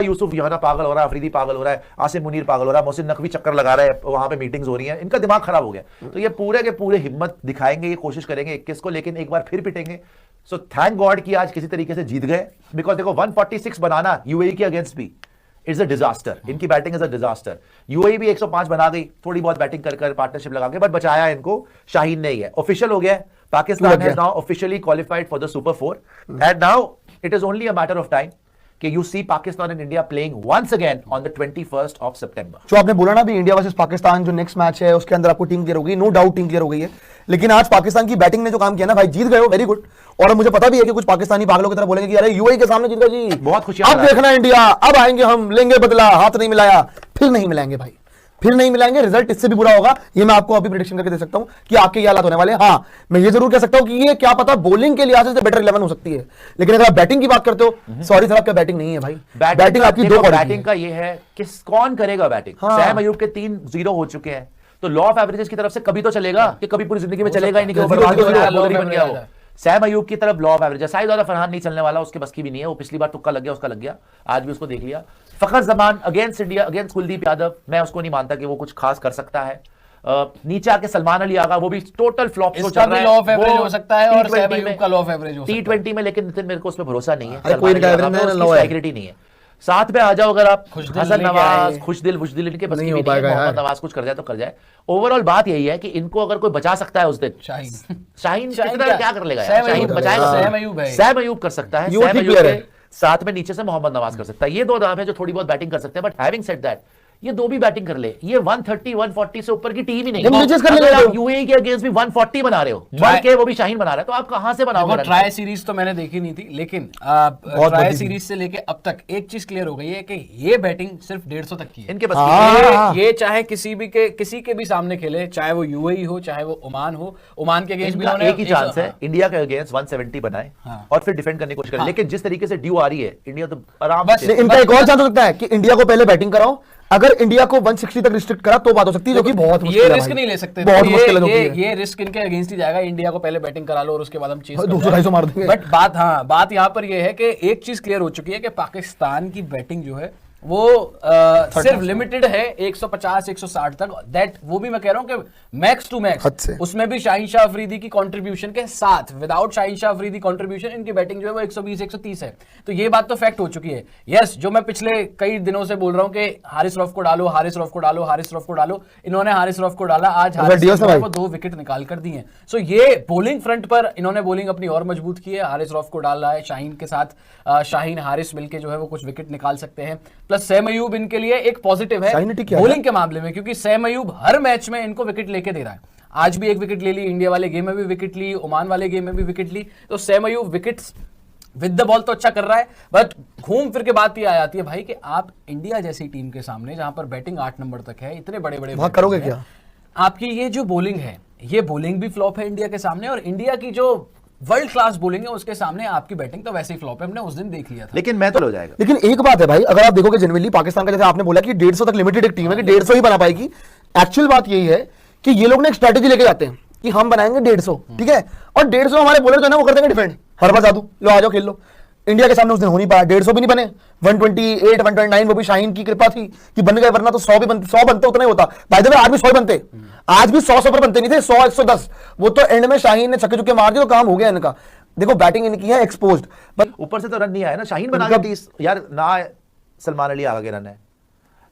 यूसुफ यहाना पागल हो रहा है, अफरीदी पागल हो रहा है, आसिम मुनीर पागल हो रहा है, मोहसिन नकवी चक्कर लगा रहा है, वहां पे मीटिंग्स हो रही हैं, इनका दिमाग खराब हो गया। तो ये पूरे के पूरे हिम्मत दिखाएंगे, ये कोशिश करेंगे 21 को, लेकिन एक बार फिर पिटेंगे। सो थैंक गॉड कि आज किसी तरीके से जीत गए, बिकॉज देखो 146 बनाना यूएई के अगेंस्ट भी इज अ डिजास्टर। इनकी batting is a disaster. UAE भी 105 बना गई थोड़ी बहुत बैटिंग कर पार्टनरशिप लगा के, बट बचाया इनको शाहीन ने ही है। ऑफिशियल हो गया है, Pakistan has now officially qualified for the super 4 and now it is only a matter of time कि you see Pakistan and India playing once again on the 21st of सितंबर। जो आपने बोला ना भी इंडिया वर्सेस पाकिस्तान जो नेक्स्ट मैच है उसके अंदर आपको टीम क्लियर हो गई, नो डाउट टीम क्लियर हो गई है, लेकिन आज पाकिस्तान की बैटिंग ने जो काम किया ना भाई, जीत गए हो, वेरी गुड। और मुझे पता भी है कि कुछ पाकिस्तानी पागलों की तरह बोलेंगे कि अरे यूएई के सामने जीत गए जी, बहुत खुशी, अब देखना इंडिया, अब आएंगे हम, लेंगे बदला, हाथ नहीं मिलाया, फिर नहीं मिलाएंगे भाई, फिर नहीं मिलाएंगे, रिजल्ट इससे भी बुरा होगा। ये मैं आपको अभी प्रेडिक्शन करके दे सकता हूं कि आपके ये हालात होने वाले हैं। हाँ, मैं ये जरूर कह सकता हूं कि ये क्या पता बॉलिंग के लिहाज से बेटर 11 हो सकती है, लेकिन अगर आप बैटिंग की बात करते हो, सॉरी सर आपका बैटिंग नहीं है भाई, बैटिंग आपकी दो। बैटिंग का ये है कि कौन करेगा बैटिंग। सैम अयूब के 3-0 हो चुके हैं, तो लॉ ऑफ एवरेजेस की तरफ से कभी तो चलेगा, कि कभी पूरी जिंदगी में चलेगा ही नहीं कि बन गया वो। सैम अयूब की तरफ लॉ ऑफ एवरेज, शायद ज्यादा फरहान नहीं चलने वाला, उसके बस की भी नहीं है, वो पिछली बार तुक्का लग गया, उसका लग गया, आज भी उसको देख लिया। Fakhar Zaman against India, against Kuldeep Yadav, मैं उसको नहीं मानता कि वो कुछ खास कर सकता है। नीचे आके सलमान अली आगा, वो भी टोटल फ्लॉप हो चल रहा है, लॉ ऑफ एवरेज हो सकता है और सैम अयूब का लॉ ऑफ एवरेज हो सकता है T20 में, लेकिन नितिन मेरे को उसमें भरोसा नहीं है, कोई स्ट्राइक नहीं है। साथ में आ जाओ अगर आप, हसन नवाज, खुशदिल इनके बस की भी नहीं है, मोहम्मद नवाज कुछ कर जाए तो कर जाए। ओवरऑल बात यही है कि इनको अगर कोई बचा सकता है उस दिन, शाहीन क्या कर लेगा, शाहीन बचाएगा, सैम अयूब कर सकता है, सैम अयूब के साथ में नीचे से मोहम्मद नवाज कर सकता है। ये दो नाम है जो थोड़ी बहुत बैटिंग कर सकते हैं, बट हैविंग सेड दैट, ये दो भी बैटिंग कर ले, ये 130-140 से ऊपर की टीम ही नहीं है। अगर आप यूएई के अगेंस्ट भी 140 बना रहे हो, के वो भी शाहीन बना रहा है, तो आप कहां से बनाओगे? ट्राई सीरीज तो मैंने देखी नहीं थी, लेकिन ट्राई सीरीज से लेके अब तक एक चीज क्लियर हो गई है कि ये बैटिंग सिर्फ 150 तक की है इनके बस। ये चाहे किसी के भी सामने खेले, चाहे वो यूएई हो, चाहे वो ओमान हो, ओमान के अगेंस्ट भी एक ही चांस है इंडिया के अगेंस्ट 170 बनाए और फिर डिफेंड करने की कोशिश करें। लेकिन जिस तरीके से ड्यू आ रही है, इंडिया तो आराम से, इनका एक और चांस हो सकता है कि इंडिया को पहले बैटिंग कराओ, अगर इंडिया को 160 तक रिस्ट्रिक्ट करा तो बात हो सकती है, जो कि बहुत मुश्किल है। ये रिस्क नहीं ले सकते, बहुत मुश्किल है, ये रिस्क इनके अगेंस्ट ही जाएगा। इंडिया को पहले बैटिंग करा लो और उसके बाद हम चीज 200-250 मार देंगे। बट बात यहाँ पर ये है कि एक चीज क्लियर हो चुकी है कि पाकिस्तान की बैटिंग जो है वो सिर्फ लिमिटेड है 150-160 तक, दैट वो भी मैं कह रहा हूं कि मैक्स टू मैक्स, उसमें भी शाहीन शाह अफरीदी की कंट्रीब्यूशन के साथ, विदाउट शाहीन शाह अफरीदी कंट्रीब्यूशन इनकी बैटिंग जो है वो 120-130 है। तो ये बात तो फैक्ट हो चुकी है। यस, जो मैं पिछले कई दिनों से बोल रहा हूं कि हारिस रऊफ को डालो, हारिस रऊफ को डालो, हारिस रऊफ को डालो, इन्होंने हारिस रऊफ को डाला, आज हारिस रऊफ को 2 विकेट निकाल कर दी है। सो ये बोलिंग फ्रंट पर इन्होंने बोलिंग अपनी और मजबूत की है, हारिस रऊफ को डाल रहा है, शाहीन के साथ शाहीन हारिस मिलकर जो है वो कुछ विकेट निकाल सकते हैं। प्लस सैम अयूब इनके लिए एक पॉजिटिव है बॉलिंग के मामले में, क्योंकि सैम अयूब हर मैच में इनको विकेट लेके दे रहा है। आज भी एक विकेट ले ली, इंडिया वाले गेम में भी विकेट ली, ओमान वाले गेम में भी विकेट ली। तो Sam Ayub wickets with the ball तो अच्छा कर रहा है, बट घूम फिर के बात ये आ जाती है भाई कि आप इंडिया जैसी टीम के सामने, जहां पर बैटिंग 8 नंबर तक है, इतने बड़े बड़े करोगे क्या? आपकी ये जो बॉलिंग है, ये बॉलिंग भी फ्लॉप है इंडिया के सामने, और इंडिया की जो वर्ल्ड क्लास बॉलिंग है उसके सामने आपकी बैटिंग तो वैसे ही फ्लॉप है, हमने उस दिन देख लिया था। लेकिन मैं तो हो जाएगा। लेकिन एक बात है भाई, अगर आप देखोगे जनरली पाकिस्तान का, जैसे आपने बोला कि 150 तक लिमिटेड एक टीम है कि 150 ही बना पाएगी, एक्चुअल बात यही है कि ये लोग ना एक स्ट्रेटेजी लेके जाते हैं कि हम बनाएंगे 150, ठीक है, और 150 हमारे बॉलर जो है ना वो कर देंगे डिफेंड, हर बार जादू, लो आ जाओ खेल लो। इंडिया के सामने उस दिन हो नहीं पाया, 150 भी नहीं बने, 128, 129, वो भी शाहीन की कृपा थी कि बन गए, वरना तो 100 बनते उतना ही होता। बाय द वे आज भी 100 बनते, आज भी 100 पर बनते नहीं थे, 100-110, वो तो एंड में शाहीन ने छक्के चुक्के मार दिए तो काम हो गया इनका। देखो बैटिंग इनकी है एक्सपोज्ड, बट ऊपर से तो रन नहीं आया ना, शाहीन बना के 30 यार, ना सलमान अली आगा के रन है,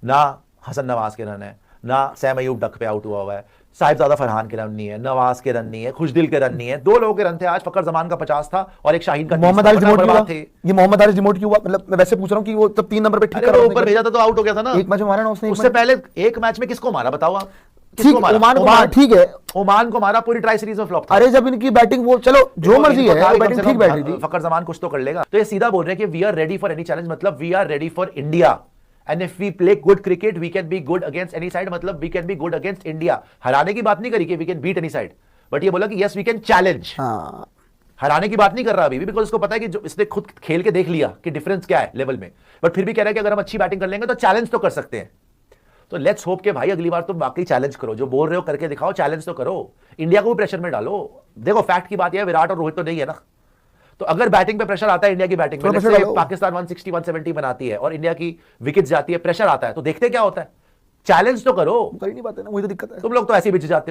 ना हसन नवाज के रन है, ना सैम अयूब डक पे आउट हुआ है, साहिबजादा फरहान के रन नहीं है, नवाज के रन नहीं है, खुशदिल के रन नहीं है, 2 लोगों के रन थे आज, फकर जमान का 50 था और एक शाहीन का। मोहम्मद हारिस रिमोट क्यों थे? ये मोहम्मद हारिस रिमोट क्यों हुआ? मतलब मैं वैसे पूछ रहा हूं कि वो तब 3 नंबर पे ठीक कर रहा था, ऊपर भेजा था तो आउट हो गया था ना, एक मैच में मारा ना उसने, उससे पहले एक मैच में किसको मारा बताओ आप? ओमान को मारा, ठीक है, ओमान को मारा, पूरी ट्राई सीरीज में फ्लॉप था। अरे जब इनकी बैटिंग वो चलो जो मर्जी है, बैटिंग ठीक बैठ रही थी, फकर जमान कुछ तो कर लेगा। तो ये सीधा बोल रहे हैं कि we are ready for any challenge, मतलब we are ready for India, and if we play good cricket we can be good against any side, मतलब we can be good against India. हराने की बात नहीं करी कि we can beat any side, but ये बोला कि यस वी कैन चैलेंज। हराने की बात नहीं कर रहा अभी भी, बिकॉज उसको पता है कि जो इसने खुद खेल के देख लिया कि डिफरेंस क्या है लेवल में, बट फिर भी कह रहा है कि अगर हम अच्छी बैटिंग कर लेंगे तो चैलेंज तो कर सकते हैं। तो लेट्स होप के भाई अगली बार तुम वाकई चैलेंज करो, जो बोल रहे हो करके दिखाओ, चैलेंज तो करो, इंडिया को भी प्रेशर में डालो। देखो फैक्ट की बात यह है, विराट और रोहित तो नहीं है ना, तो अगर बैटिंग पे प्रेशर आता है इंडिया की बैटिंग में, थोड़ा let's pressure say डालो। पाकिस्तान 160 170 बनाती है और इंडिया की विकेट जाती है, प्रेशर आता है, तो देखते क्या होता है, चैलेंज तो करो। कर ही नहीं पाते ना, वही तो दिक्कत है। तुम लोग तो ऐसे ही बिछ जाते हो।